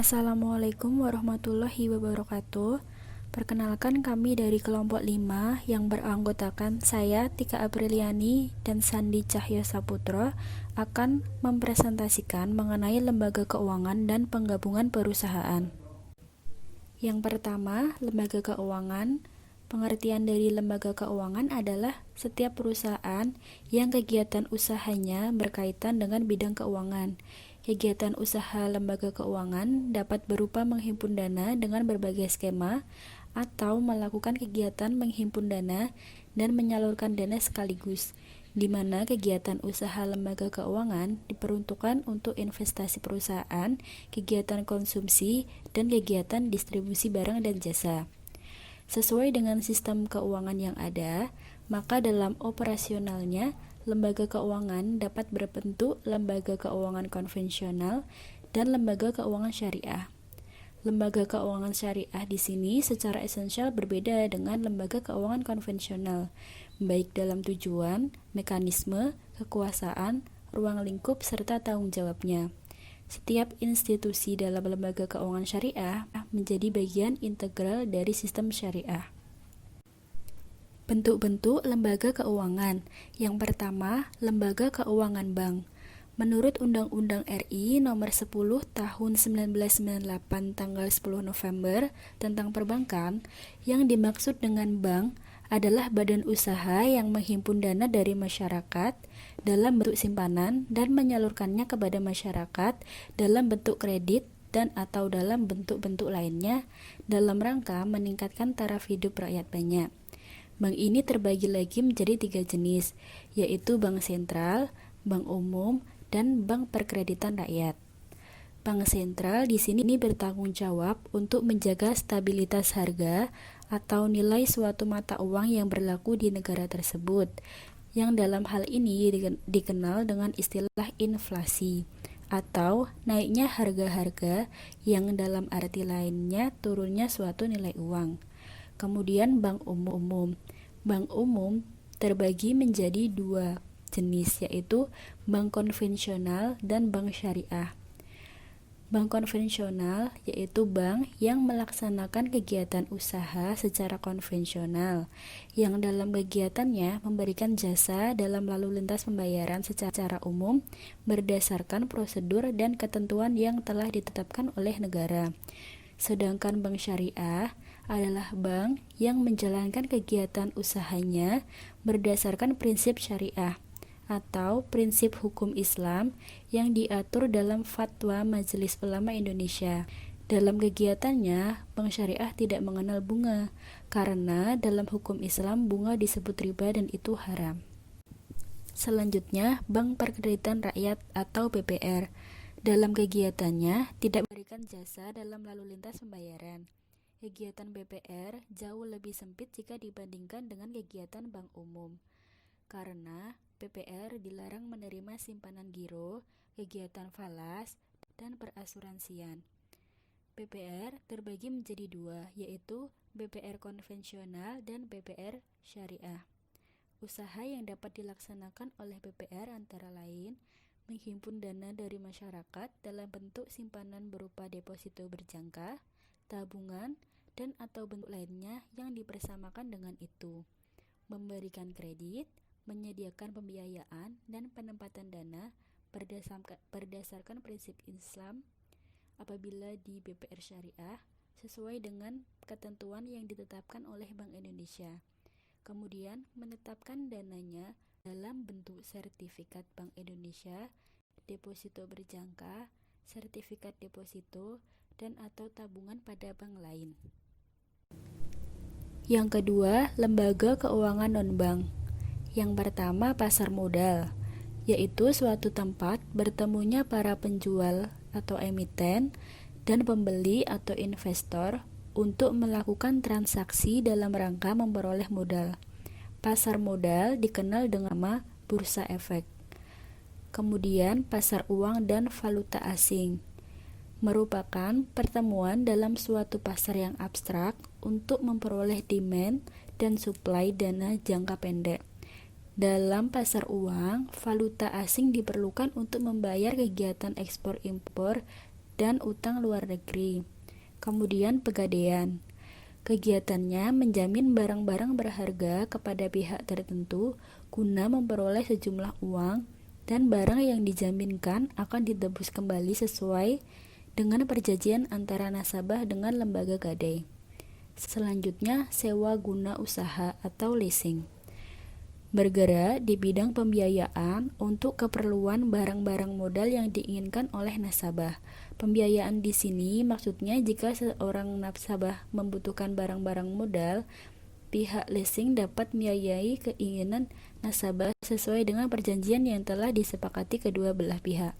Assalamualaikum warahmatullahi wabarakatuh. Perkenalkan, kami dari kelompok 5 yang beranggotakan saya, Tika Apriliani dan Sandi Cahyo Saputro akan mempresentasikan mengenai lembaga keuangan dan penggabungan perusahaan. Yang pertama, lembaga keuangan. Pengertian dari lembaga keuangan adalah setiap perusahaan yang kegiatan usahanya berkaitan dengan bidang keuangan. Kegiatan usaha lembaga keuangan dapat berupa menghimpun dana dengan berbagai skema atau melakukan kegiatan menghimpun dana dan menyalurkan dana sekaligus, di mana kegiatan usaha lembaga keuangan diperuntukkan untuk investasi perusahaan, kegiatan konsumsi, dan kegiatan distribusi barang dan jasa. Sesuai dengan sistem keuangan yang ada, maka dalam operasionalnya, lembaga keuangan dapat berbentuk lembaga keuangan konvensional dan lembaga keuangan syariah. Lembaga keuangan syariah di sini secara esensial berbeda dengan lembaga keuangan konvensional, baik dalam tujuan, mekanisme, kekuasaan, ruang lingkup, serta tanggung jawabnya. Setiap institusi dalam lembaga keuangan syariah menjadi bagian integral dari sistem syariah. Bentuk-bentuk lembaga keuangan. Yang pertama, lembaga keuangan bank. Menurut Undang-Undang RI Nomor 10 Tahun 1998 tanggal 10 November tentang perbankan, yang dimaksud dengan bank adalah badan usaha yang menghimpun dana dari masyarakat dalam bentuk simpanan dan menyalurkannya kepada masyarakat dalam bentuk kredit dan atau dalam bentuk-bentuk lainnya dalam rangka meningkatkan taraf hidup rakyat banyak. Bank ini terbagi lagi menjadi 3 jenis, yaitu bank sentral, bank umum, dan bank perkreditan rakyat. Bank sentral di sini bertanggung jawab untuk menjaga stabilitas harga atau nilai suatu mata uang yang berlaku di negara tersebut, yang dalam hal ini dikenal dengan istilah inflasi, atau naiknya harga-harga yang dalam arti lainnya turunnya suatu nilai uang. Kemudian bank umum. Bank umum terbagi menjadi 2 jenis, yaitu bank konvensional dan bank syariah. Bank konvensional yaitu bank yang melaksanakan kegiatan usaha secara konvensional, yang dalam kegiatannya memberikan jasa dalam lalu lintas pembayaran secara umum berdasarkan prosedur dan ketentuan yang telah ditetapkan oleh negara. Sedangkan bank syariah adalah bank yang menjalankan kegiatan usahanya berdasarkan prinsip syariah atau prinsip hukum Islam yang diatur dalam Fatwa Majelis Ulama Indonesia. Dalam kegiatannya, bank syariah tidak mengenal bunga, karena dalam hukum Islam bunga disebut riba dan itu haram. Selanjutnya, bank perkreditan rakyat atau BPR. Dalam kegiatannya tidak memberikan jasa dalam lalu lintas pembayaran. Kegiatan BPR jauh lebih sempit jika dibandingkan dengan kegiatan bank umum, karena BPR dilarang menerima simpanan giro, kegiatan falas, dan perasuransian. BPR terbagi menjadi 2, yaitu BPR konvensional dan BPR syariah. Usaha yang dapat dilaksanakan oleh BPR antara lain menghimpun dana dari masyarakat dalam bentuk simpanan berupa deposito berjangka, tabungan, dan atau bentuk lainnya yang dipersamakan dengan itu, memberikan kredit, menyediakan pembiayaan dan penempatan dana berdasarkan prinsip Islam apabila di BPR syariah sesuai dengan ketentuan yang ditetapkan oleh Bank Indonesia. Kemudian menetapkan dananya dalam bentuk sertifikat Bank Indonesia, deposito berjangka, sertifikat deposito, dan atau tabungan pada bank lain. Yang kedua, lembaga keuangan non-bank. Yang pertama, pasar modal, yaitu suatu tempat bertemunya para penjual atau emiten dan pembeli atau investor untuk melakukan transaksi dalam rangka memperoleh modal. Pasar modal dikenal dengan nama bursa efek. Kemudian pasar uang dan valuta asing merupakan pertemuan dalam suatu pasar yang abstrak untuk memperoleh demand dan supply dana jangka pendek. Dalam pasar uang, valuta asing diperlukan untuk membayar kegiatan ekspor-impor dan utang luar negeri. Kemudian pegadaian. Kegiatannya menjamin barang-barang berharga kepada pihak tertentu guna memperoleh sejumlah uang, dan barang yang dijaminkan akan ditebus kembali sesuai dengan perjanjian antara nasabah dengan lembaga gadai. Selanjutnya, sewa guna usaha atau leasing. Bergerak di bidang pembiayaan untuk keperluan barang-barang modal yang diinginkan oleh nasabah. Pembiayaan di sini maksudnya jika seorang nasabah membutuhkan barang-barang modal, pihak leasing dapat membiayai keinginan nasabah sesuai dengan perjanjian yang telah disepakati kedua belah pihak.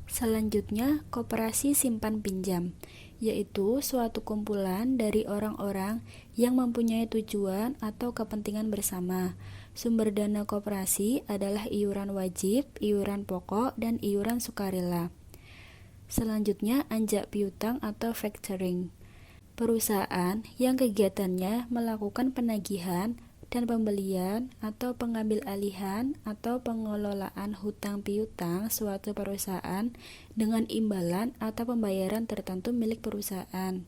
Selanjutnya, koperasi simpan pinjam, yaitu suatu kumpulan dari orang-orang yang mempunyai tujuan atau kepentingan bersama. Sumber dana koperasi adalah iuran wajib, iuran pokok, dan iuran sukarela. Selanjutnya, anjak piutang atau factoring. Perusahaan yang kegiatannya melakukan penagihan dan pembelian atau pengambil alihan atau pengelolaan hutang piutang suatu perusahaan dengan imbalan atau pembayaran tertentu milik perusahaan.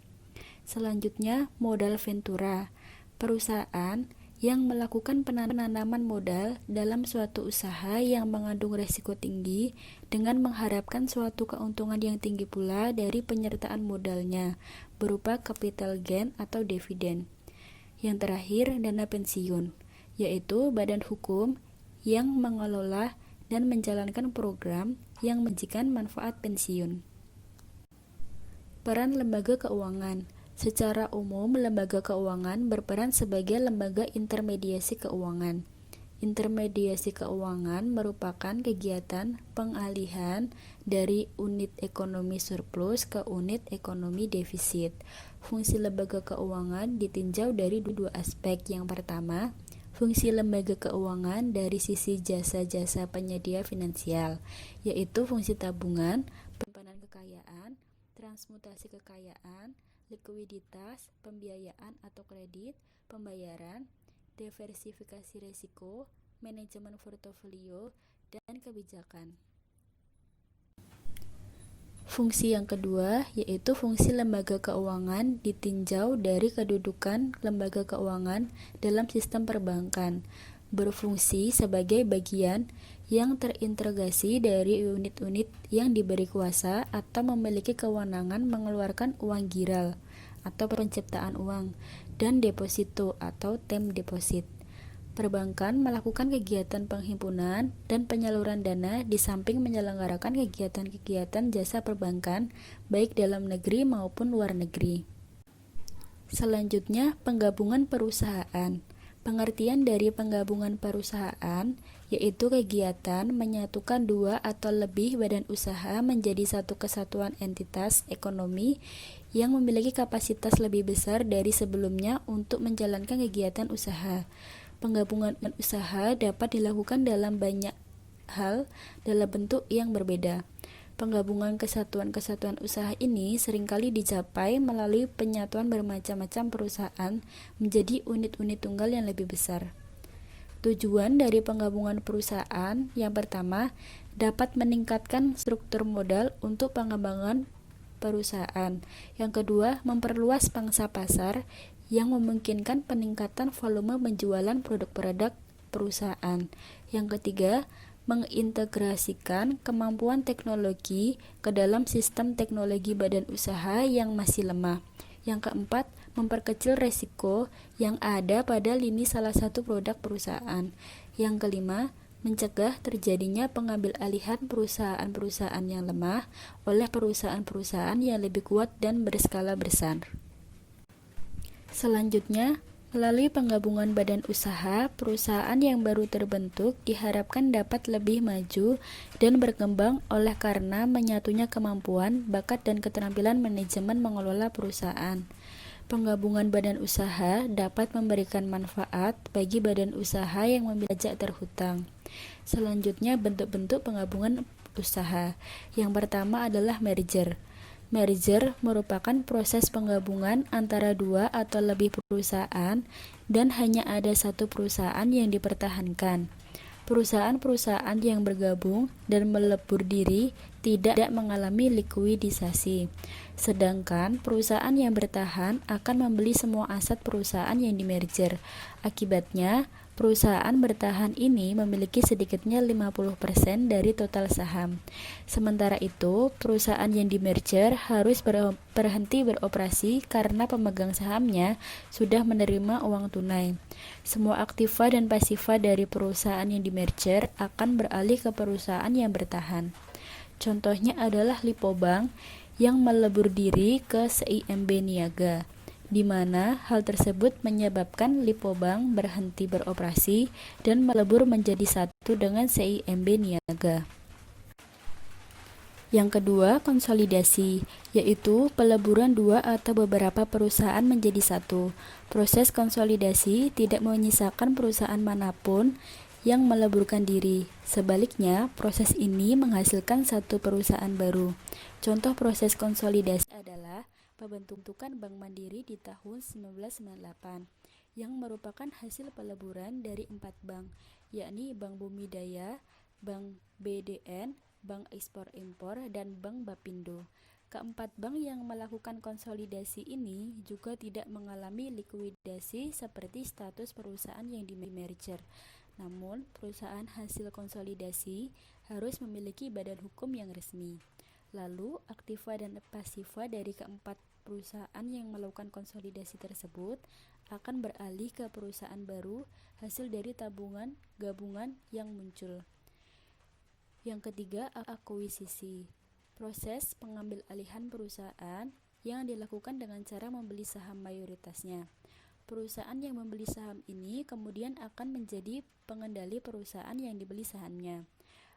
Selanjutnya, modal ventura. Perusahaan yang melakukan penanaman modal dalam suatu usaha yang mengandung risiko tinggi dengan mengharapkan suatu keuntungan yang tinggi pula dari penyertaan modalnya berupa capital gain atau dividen. Yang terakhir, dana pensiun, yaitu badan hukum yang mengelola dan menjalankan program yang menjanjikan manfaat pensiun. Peran lembaga keuangan. Secara umum, lembaga keuangan berperan sebagai lembaga intermediasi keuangan. Intermediasi keuangan merupakan kegiatan pengalihan dari unit ekonomi surplus ke unit ekonomi defisit. Fungsi lembaga keuangan ditinjau dari dua aspek. Yang pertama, fungsi lembaga keuangan dari sisi jasa-jasa penyedia finansial, yaitu fungsi tabungan, penyimpanan kekayaan, transmutasi kekayaan, likuiditas, pembiayaan atau kredit, pembayaran, diversifikasi risiko, manajemen portofolio, dan kebijakan. Fungsi yang kedua, yaitu fungsi lembaga keuangan ditinjau dari kedudukan lembaga keuangan dalam sistem perbankan, berfungsi sebagai bagian yang terintegrasi dari unit-unit yang diberi kuasa atau memiliki kewenangan mengeluarkan uang giral atau penciptaan uang, dan deposito atau term deposit. Perbankan melakukan kegiatan penghimpunan dan penyaluran dana di samping menyelenggarakan kegiatan-kegiatan jasa perbankan baik dalam negeri maupun luar negeri. Selanjutnya, penggabungan perusahaan. Pengertian dari penggabungan perusahaan yaitu kegiatan menyatukan dua atau lebih badan usaha menjadi satu kesatuan entitas ekonomi yang memiliki kapasitas lebih besar dari sebelumnya untuk menjalankan kegiatan usaha. Penggabungan usaha dapat dilakukan dalam banyak hal dalam bentuk yang berbeda. Penggabungan kesatuan-kesatuan usaha ini seringkali dicapai melalui penyatuan bermacam-macam perusahaan menjadi unit-unit tunggal yang lebih besar. Tujuan dari penggabungan perusahaan yang pertama, dapat meningkatkan struktur modal untuk pengembangan perusahaan. Yang kedua, memperluas pangsa pasar yang memungkinkan peningkatan volume penjualan produk-produk perusahaan. Yang ketiga, mengintegrasikan kemampuan teknologi ke dalam sistem teknologi badan usaha yang masih lemah. Yang keempat, memperkecil risiko yang ada pada lini salah satu produk perusahaan. Yang kelima, mencegah terjadinya pengambil alihan perusahaan-perusahaan yang lemah oleh perusahaan-perusahaan yang lebih kuat dan berskala besar. Selanjutnya, melalui penggabungan badan usaha, perusahaan yang baru terbentuk diharapkan dapat lebih maju dan berkembang oleh karena menyatunya kemampuan, bakat, dan keterampilan manajemen mengelola perusahaan. Penggabungan badan usaha dapat memberikan manfaat bagi badan usaha yang memiliki pajak terhutang. Selanjutnya, bentuk-bentuk penggabungan usaha. Yang pertama adalah merger. Merger merupakan proses penggabungan antara dua atau lebih perusahaan dan hanya ada satu perusahaan yang dipertahankan. Perusahaan-perusahaan yang bergabung dan melebur diri tidak mengalami likuidisasi, sedangkan perusahaan yang bertahan akan membeli semua aset perusahaan yang dimerger. Akibatnya, perusahaan bertahan ini memiliki sedikitnya 50% dari total saham. Sementara itu, perusahaan yang dimerger harus berhenti beroperasi karena pemegang sahamnya sudah menerima uang tunai. Semua aktiva dan pasiva dari perusahaan yang dimerger akan beralih ke perusahaan yang bertahan. Contohnya adalah Lipo Bank yang melebur diri ke CIMB Niaga, di mana hal tersebut menyebabkan Lipo Bank berhenti beroperasi dan melebur menjadi satu dengan CIMB Niaga. Yang kedua, konsolidasi, yaitu peleburan dua atau beberapa perusahaan menjadi satu. Proses konsolidasi tidak menyisakan perusahaan manapun yang meleburkan diri. Sebaliknya, proses ini menghasilkan satu perusahaan baru. Contoh proses konsolidasi adalah pembentukan Bank Mandiri di tahun 1998, yang merupakan hasil peleburan dari 4 bank, yakni Bank Bumi Daya, Bank BDN, Bank Ekspor-Impor, dan Bank Bapindo. Keempat bank yang melakukan konsolidasi ini juga tidak mengalami likuidasi seperti status perusahaan yang dimerger. Namun, perusahaan hasil konsolidasi harus memiliki badan hukum yang resmi. Lalu, aktiva dan pasiva dari keempat perusahaan yang melakukan konsolidasi tersebut akan beralih ke perusahaan baru hasil dari tabungan gabungan yang muncul. Yang ketiga, akuisisi. Proses pengambil alihan perusahaan yang dilakukan dengan cara membeli saham mayoritasnya. Perusahaan yang membeli saham ini kemudian akan menjadi pengendali perusahaan yang dibeli sahamnya.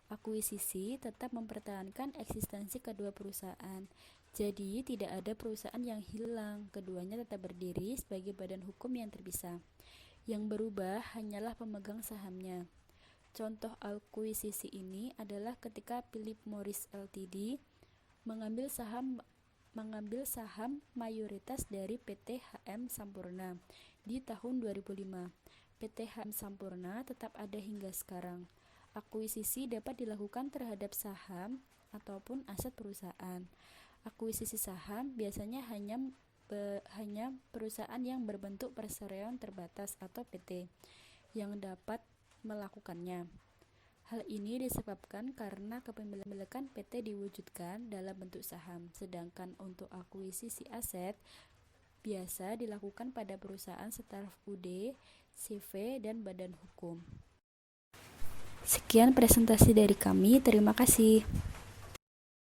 Akuisisi tetap mempertahankan eksistensi kedua perusahaan. Jadi, tidak ada perusahaan yang hilang, keduanya tetap berdiri sebagai badan hukum yang terpisah. Yang berubah hanyalah pemegang sahamnya. Contoh akuisisi ini adalah ketika Philip Morris Ltd mengambil saham mayoritas dari PT HM Sampurna di tahun 2005. PT HM Sampurna tetap ada hingga sekarang. Akuisisi dapat dilakukan terhadap saham ataupun aset perusahaan. Akuisisi saham biasanya hanya perusahaan yang berbentuk perseroan terbatas atau PT yang dapat melakukannya. Hal ini disebabkan karena kepemilikan PT diwujudkan dalam bentuk saham, sedangkan untuk akuisisi aset biasa dilakukan pada perusahaan setaraf UD, CV, dan badan hukum. Sekian presentasi dari kami, terima kasih.